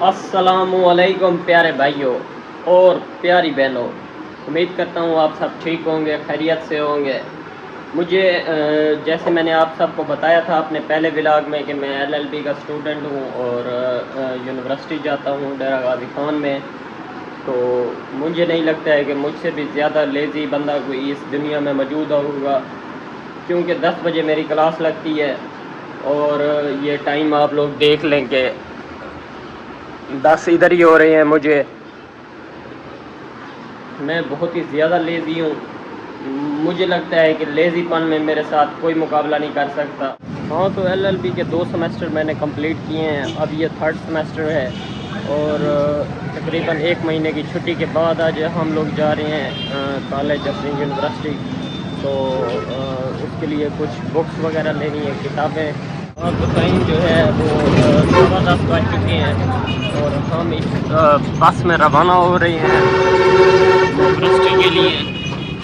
अस्सलामुअलैकुम प्यारे भाइयों और प्यारी बहनों, उम्मीद करता हूँ आप सब ठीक होंगे, खैरियत से होंगे। मुझे जैसे मैंने आप सबको बताया था अपने पहले व्लॉग में कि मैं एलएलबी का स्टूडेंट हूँ और यूनिवर्सिटी जाता हूँ डेरा गाजी खान में। तो मुझे नहीं लगता है कि मुझसे भी ज़्यादा लेज़ी बंदा कोई इस दुनिया में मौजूद होगा, क्योंकि 10 बजे मेरी क्लास लगती है और ये टाइम आप लोग देख लें कि 10 इधर ही हो रहे हैं। मैं बहुत ही ज़्यादा लेज़ी हूँ। मुझे लगता है कि लेज़ीपन में मेरे साथ कोई मुकाबला नहीं कर सकता। हाँ, तो एलएलबी के 2 सेमेस्टर मैंने कंप्लीट किए हैं, अब ये 3rd सेमेस्टर है और तकरीबन 1 महीने की छुट्टी के बाद आज हम लोग जा रहे हैं कॉलेज अपनी यूनिवर्सिटी। तो उसके लिए कुछ बुक्स वगैरह लेनी है, किताबें। और तो टाइम जो है वो 10:15 बज चुके हैं और हम इस बस में रवाना हो रहे हैं यूनिवर्सिटी के लिए।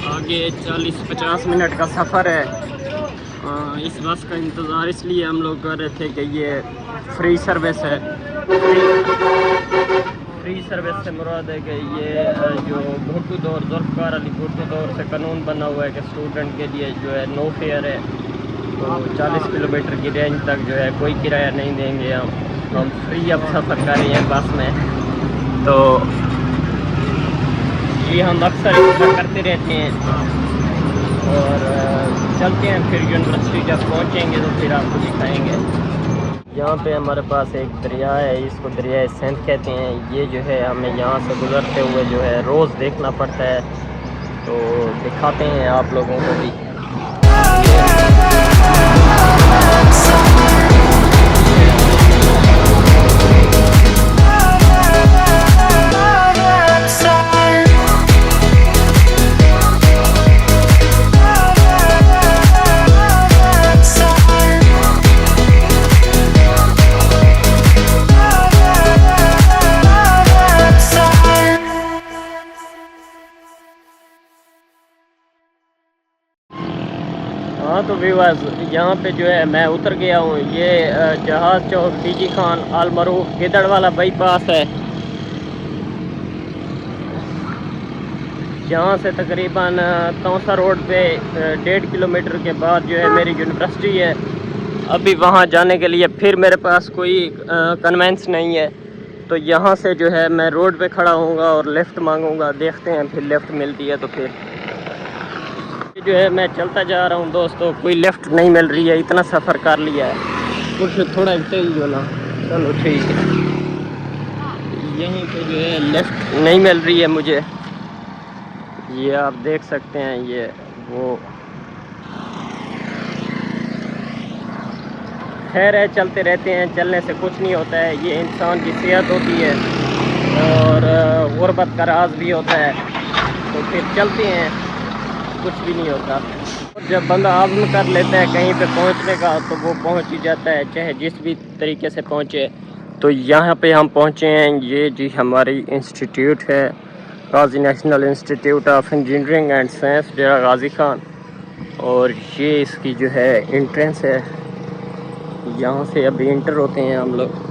आगे 40-50 मिनट का सफ़र है। इस बस का इंतज़ार इसलिए हम लोग कर रहे थे कि ये फ्री सर्विस है। फ्री सर्विस से मुराद है कि ये जो भुट्टो दौर जुल्फ़िकार अली भुट्टो दौर से कानून बना हुआ है कि स्टूडेंट के लिए जो है नो फेयर है। तो 40 किलोमीटर की रेंज तक जो है कोई किराया नहीं देंगे हम फ्री अब सफ़र कर रहे हैं बस में। तो ये हम अक्सर ऐसा करते रहते हैं और चलते हैं फिर यूनिवर्सिटी जब पहुंचेंगे तो फिर आपको दिखाएंगे। यहाँ पे हमारे पास एक दरिया है, इसको दरिया सिंध कहते हैं। ये जो है हमें यहाँ से गुज़रते हुए जो है रोज़ देखना पड़ता है, तो दिखाते हैं आप लोगों को भी। हाँ, तो व्यूअर्स यहाँ पे जो है मैं उतर गया हूँ। ये जहाज़ चौक डीजी खान अलमरूफ गिदड़ वाला बाईपास है। यहाँ से तकरीबन तौसा रोड पे 1.5 किलोमीटर के बाद जो है मेरी यूनिवर्सिटी है। अभी वहाँ जाने के लिए फिर मेरे पास कोई कन्वेंस नहीं है, तो यहाँ से जो है मैं रोड पे खड़ा होऊंगा और लिफ्ट मांगूंगा। देखते हैं फिर लिफ्ट मिलती है तो फिर जो है मैं चलता जा रहा हूँ दोस्तों। कोई लिफ्ट नहीं मिल रही है, इतना सफ़र कर लिया है, कुछ थोड़ा तेज होना। चलो ठीक है। यहीं पे जो है लिफ्ट नहीं मिल रही है मुझे, ये आप देख सकते हैं। ये वो खैर है, चलते रहते हैं, चलने से कुछ नहीं होता है। ये इंसान की सेहत होती है और गुर्बत का राज भी होता है। तो फिर चलते हैं, कुछ भी नहीं होता। और जब बंदा आज़म कर लेता है कहीं पे पहुंचने का तो वो पहुंच ही जाता है, चाहे जिस भी तरीके से पहुंचे। तो यहाँ पे हम पहुंचे हैं। ये जी हमारी इंस्टीट्यूट है, Ghazi national institute of engineering and science Dera Ghazi Khan. और ये इसकी जो है एंट्रेंस है, यहाँ से अभी इंटर होते हैं हम लोग।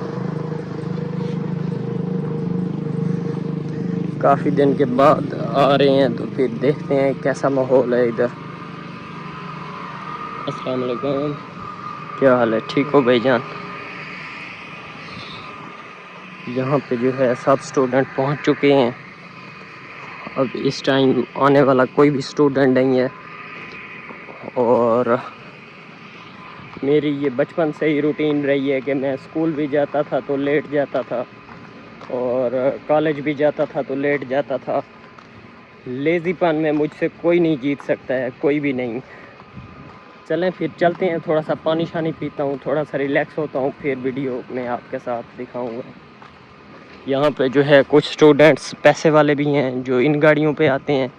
काफ़ी दिन के बाद आ रहे हैं तो फिर देखते हैं कैसा माहौल है इधर। अस्सलाम वालेकुम, क्या हाल है? ठीक हो भाईजान? यहाँ पे जो है सब स्टूडेंट पहुँच चुके हैं। अब इस टाइम आने वाला कोई भी स्टूडेंट नहीं है। और मेरी ये बचपन से ही रूटीन रही है कि मैं स्कूल भी जाता था तो लेट जाता था और कॉलेज भी जाता था तो लेट जाता था। लेज़ीपन में मुझसे कोई नहीं जीत सकता है, कोई भी नहीं। चलें फिर चलते हैं, थोड़ा सा पानी शानी पीता हूँ, थोड़ा सा रिलैक्स होता हूँ, फिर वीडियो में आपके साथ दिखाऊँगा। यहाँ पे जो है कुछ स्टूडेंट्स पैसे वाले भी हैं जो इन गाड़ियों पे आते हैं।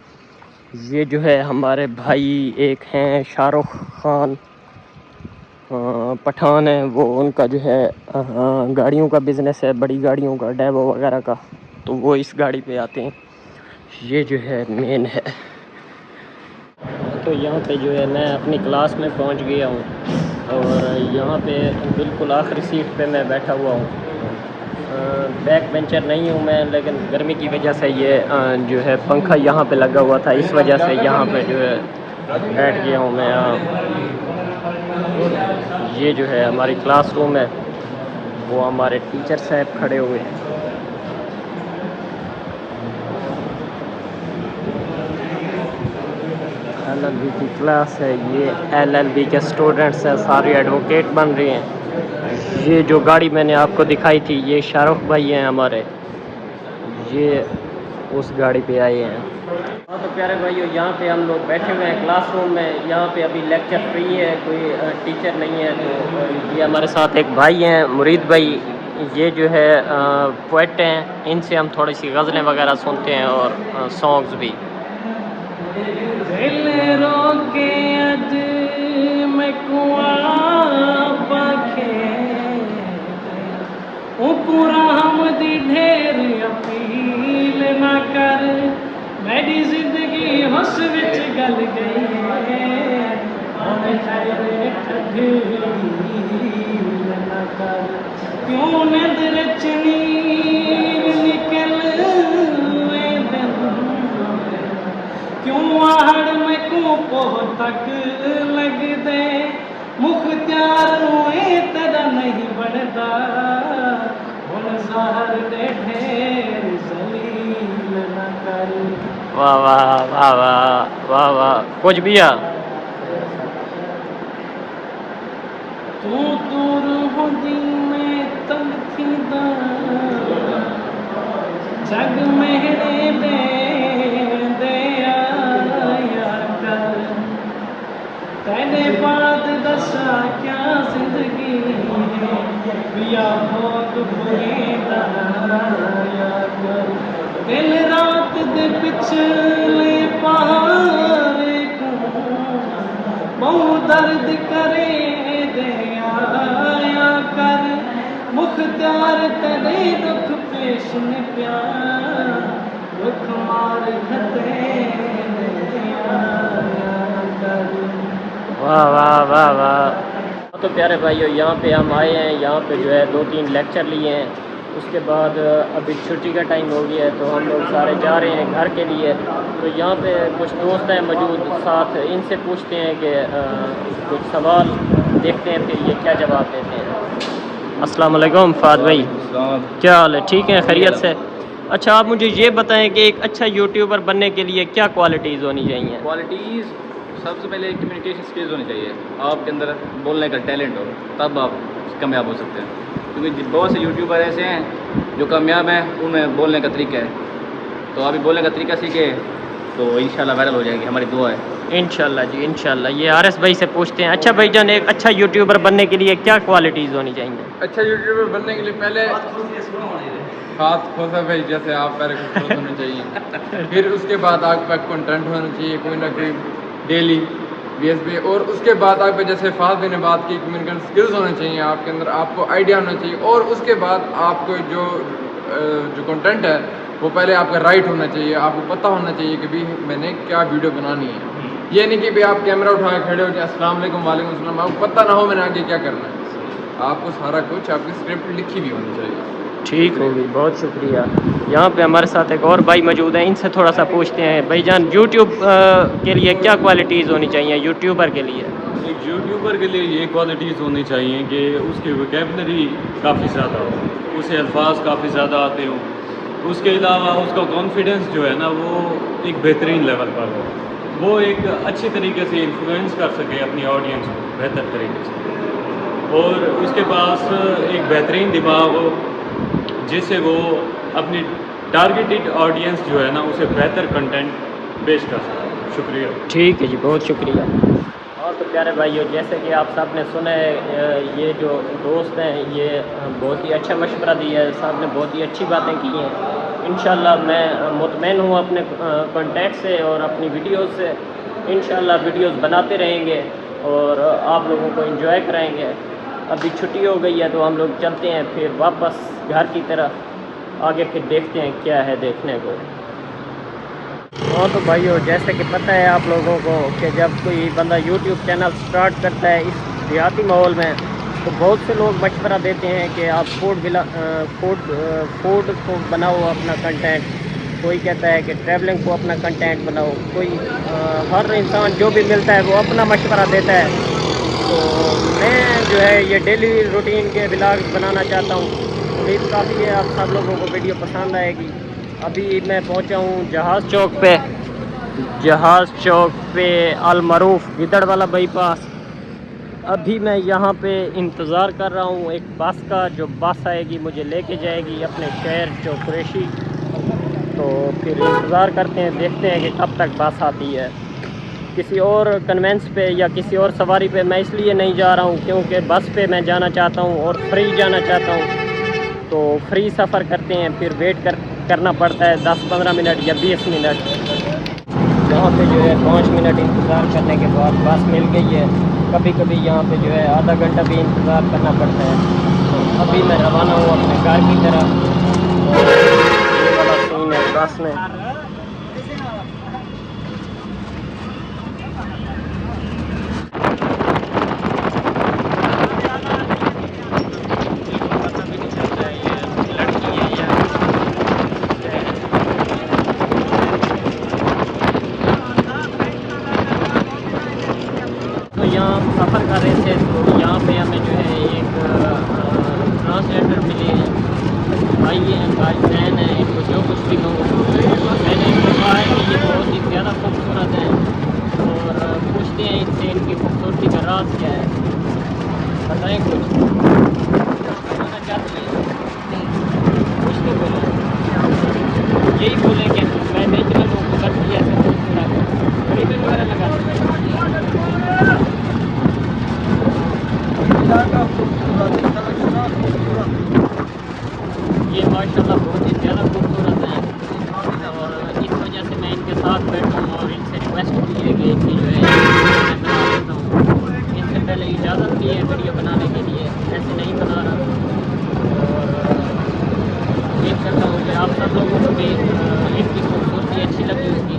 ये जो है हमारे भाई एक हैं शाहरुख खान पठान है, वो उनका जो है गाड़ियों का बिज़नेस है, बड़ी गाड़ियों का, डेवो वगैरह का। तो वो इस गाड़ी पे आते हैं। ये जो है मेन है। तो यहाँ पे जो है मैं अपनी क्लास में पहुँच गया हूँ और यहाँ पे बिल्कुल आखिरी सीट पे मैं बैठा हुआ हूँ। बैक बेंचर नहीं हूँ मैं, लेकिन गर्मी की वजह से ये जो है पंखा यहाँ पे लगा हुआ था, इस वजह से यहाँ पे जो है बैठ गया हूँ मैं। ये जो है हमारी क्लासरूम है, वो हमारे टीचर साहब खड़े हुए हैं। LLB की क्लास है, ये LLB के स्टूडेंट्स हैं, सारे एडवोकेट बन रहे हैं। ये जो गाड़ी मैंने आपको दिखाई थी, ये शाहरुख भाई हैं हमारे, ये उस गाड़ी पे आए हैं। हाँ तो प्यारे भाइयों, यहाँ पे हम लोग बैठे हुए हैं क्लासरूम में। यहाँ पे अभी लेक्चर फ्री है, कोई टीचर नहीं है। तो ये हमारे साथ एक भाई हैं, मुरीद भाई, ये जो है पोएट हैं, इनसे हम थोड़ी सी गज़लें वगैरह सुनते हैं और सॉन्ग्स भी। रोके अज मैं दी ढेर अपील ना कर, मेरी जिंदगी हुस विच गल गई है, ना कर क्यों नदर चनी निकल क्यों आहड़ में को पोह तक लग दे, मुख्तियार रोए तेरा नहीं बढ़ता, हुन ज़हर दे ढेर ज़लील न कर। वाह वाह वाह वाह वाह वाह, कुछ भी आ तू दूर होंदी मैं तंग थींदा, जग मेरे दे तेरे बाद दसा क्या जिंदगी है, पिया बहुत कर दिल रात दे पिछले पहाड़े को बहु दर्द करे दे आया कर, मुख्तियार तेरे दुख पेश ने प्यार, दुख मार खते वाह वाह वाह वाह। तो प्यारे भाइयों, यहाँ पे हम आए हैं, यहाँ पे जो है 2-3 लेक्चर लिए हैं। उसके बाद अभी छुट्टी का टाइम हो गया है, तो हम लोग सारे जा रहे हैं घर के लिए। तो यहाँ पे कुछ दोस्त हैं मौजूद साथ, इनसे पूछते हैं कि कुछ सवाल देखते हैं, फिर ये क्या जवाब देते हैं। अस्सलाम वालेकुम फ़ाद भाई, क्या हाल है? ठीक है, खैरियत से? अच्छा, आप मुझे ये बताएं कि एक अच्छा यूट्यूबर बनने के लिए क्या क्वालिटीज़ होनी चाहिए? क्वालिटीज़ सबसे पहले कम्युनिकेशन स्किल्स होनी चाहिए, आपके अंदर बोलने का टैलेंट हो, तब आप कामयाब हो सकते हैं। क्योंकि बहुत से यूट्यूबर ऐसे हैं जो कामयाब हैं, उनमें बोलने का तरीका है, तो अभी बोलने का तरीका सीखे तो इंशाल्लाह वायरल हो जाएगी, हमारी दुआ है। इंशाल्लाह जी, इंशाल्लाह। ये आरएस भाई से पूछते हैं। अच्छा भाईजान, एक अच्छा यूट्यूबर बनने के लिए क्या क्वालिटीज़ होनी चाहिए? अच्छा यूट्यूबर बनने के लिए पहले हाथ खोसा भाई, जैसे आप पहले खुश होने चाहिए, फिर उसके बाद आप पर कंटेंट होना चाहिए कोई ना कोई डेली बेस पे, और उसके बाद आप जैसे फाद भाई ने बात की, कम्युनिकेशन स्किल्स होने चाहिए आपके अंदर, आपको आइडिया होना चाहिए, और उसके बाद आपको जो कंटेंट है वो पहले आपका राइट होना चाहिए, आपको पता होना चाहिए कि भाई मैंने क्या वीडियो बनानी है। ये नहीं कि भाई आप कैमरा उठा के खड़े हो जाए अस्सलाम वालेकुम वालेकुम सलाम, आपको पता ना हो मैंने आगे क्या करना है, आपको सारा कुछ आपकी स्क्रिप्ट लिखी भी होनी चाहिए। ठीक होगी, बहुत शुक्रिया। यहाँ पे हमारे साथ एक और भाई मौजूद हैं, इनसे थोड़ा सा पूछते हैं। भाईजान, यूट्यूब के लिए क्या क्वालिटीज़ होनी चाहिए यूट्यूबर के लिए? एक यूट्यूबर के लिए ये क्वालिटीज़ होनी चाहिए कि उसकी वोकैबलरी काफ़ी ज़्यादा हो, उसे अल्फाज काफ़ी ज़्यादा आते हों, उसके अलावा उसका कॉन्फिडेंस जो है ना वो एक बेहतरीन लेवल पर हो, वो एक अच्छी तरीके से इन्फ्लुएंस कर सके अपनी ऑडियंस को बेहतर तरीके से, और उसके पास एक बेहतरीन दिमाग हो जिससे वो अपनी टारगेटेड ऑडियंस जो है ना उसे बेहतर कंटेंट पेश कर सके। शुक्रिया। ठीक है जी, बहुत शुक्रिया। और तो प्यारे भाइयों, जैसे कि आप सब ने सुना है, ये जो दोस्त हैं ये बहुत ही अच्छा मशवरा दिया है, साहब ने बहुत ही अच्छी बातें की हैं। इंशाल्लाह मैं मुतमईन हूँ अपने कॉन्टैक्ट से और अपनी वीडियोस से। इंशाल्लाह वीडियोस बनाते रहेंगे और आप लोगों को एंजॉय कराएंगे। अभी छुट्टी हो गई है तो हम लोग चलते हैं फिर वापस घर की तरफ, आगे फिर देखते हैं क्या है देखने को। हाँ तो भाइयों, जैसे कि पता है आप लोगों को कि जब कोई बंदा YouTube चैनल स्टार्ट करता है इस देहाती माहौल में, तो बहुत से लोग मशवरा देते हैं कि आप फूड को बनाओ अपना कंटेंट, कोई कहता है कि ट्रैवलिंग को अपना कंटेंट बनाओ, कोई हर इंसान जो भी मिलता है वो अपना मशवरा देता है। तो मैं जो है ये डेली रूटीन के व्लॉग्स बनाना चाहता हूँ। उम्मीद काफ़ी है आप सब लोगों को वीडियो पसंद आएगी। अभी मैं पहुँचा हूँ जहाज़ चौक पे अलमरूफ गिदड़वाला बाईपास। अभी मैं यहाँ पे इंतज़ार कर रहा हूँ एक बस का, जो बस आएगी मुझे लेके जाएगी अपने शहर जो कुरैशी। तो फिर इंतज़ार करते हैं, देखते हैं कि कब तक बस आती है। किसी और कन्वेंस पे या किसी और सवारी पे मैं इसलिए नहीं जा रहा हूँ क्योंकि बस पे मैं जाना चाहता हूँ और फ्री जाना चाहता हूँ। तो फ्री सफ़र करते हैं, फिर वेट करना पड़ता है 10-15 मिनट या 20 मिनट। यहाँ पे जो है 5 मिनट इंतज़ार करने के बाद बस मिल गई है। कभी कभी यहाँ पे जो है आधा घंटा भी इंतज़ार करना पड़ता है। तो अभी मैं रवाना हूँ अपने घर की तरफ। और ये वाला सीन है बस में। यहाँ सफ़र कर रहे थे तो यहाँ पे हमें जो है एक ट्रांसजेंडर मिले हैं, भाई हैं, भाई बहन है, इनको जो कुछ भी कहूँ। मैंने इनको कहा है कि ये बहुत ही ज़्यादा खूबसूरत है और पूछते हैं इनसे इनकी खूबसूरती का राज क्या है, बताएँ कुछ बताना चाहती हैं। कुछ तो बोलो, यही बोले कि मैं नेचुरल हूँ, करती ऐसे खूबसूरत गरीबी वगैरह लगा। ये माशाल्लाह बहुत ही ज़्यादा खूबसूरत है और इस वजह से मैं इनके साथ बैठा हूँ और इनसे रिक्वेस्ट की है कि इनकी जो है मैं बना लेता हूँ। इनसे पहले इजाज़त ली है वीडियो बनाने के लिए, ऐसे नहीं बना रहा। और उम्मीद करता हूँ कि आप सब लोगों को भी इनकी खूबसूरती अच्छी लगी होगी।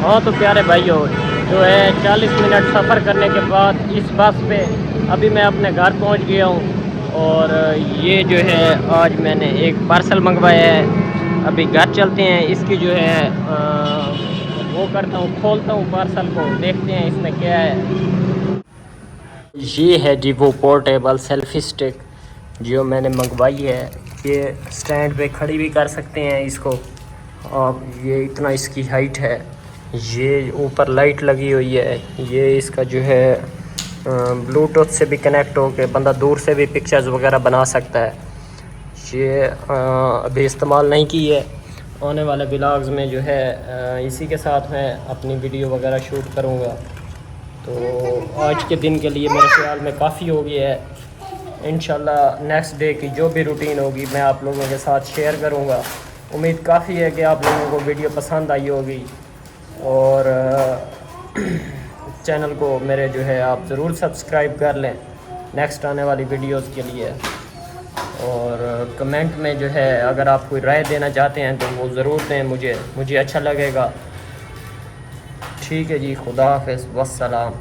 हाँ तो प्यारे भाइयों, जो है 40 मिनट सफ़र करने के बाद इस बस पे अभी मैं अपने घर पहुंच गया हूं। और ये जो है आज मैंने एक पार्सल मंगवाया है। अभी घर चलते हैं, इसकी जो है वो करता हूँ, खोलता हूँ पार्सल को, देखते हैं इसमें क्या है। ये है जी वो पोर्टेबल सेल्फी स्टिक जो मैंने मंगवाई है। ये स्टैंड पे खड़ी भी कर सकते हैं इसको आप। ये इतना इसकी हाइट है, ये ऊपर लाइट लगी हुई है। ये इसका जो है ब्लूटूथ से भी कनेक्ट हो के बंदा दूर से भी पिक्चर्स वगैरह बना सकता है। ये अभी इस्तेमाल नहीं की है, आने वाले व्लॉग्स में जो है इसी के साथ मैं अपनी वीडियो वगैरह शूट करूँगा। तो आज के दिन के लिए मेरे ख्याल में काफ़ी हो गया है। इंशाल्लाह नेक्स्ट डे की जो भी रूटीन होगी मैं आप लोगों के साथ शेयर करूँगा। उम्मीद काफ़ी है कि आप लोगों को वीडियो पसंद आई होगी और चैनल को मेरे जो है आप ज़रूर सब्सक्राइब कर लें नेक्स्ट आने वाली वीडियोस के लिए। और कमेंट में जो है अगर आप कोई राय देना चाहते हैं तो वो ज़रूर दें, मुझे अच्छा लगेगा। ठीक है जी, खुदा हाफ़िज़, वस्सलाम।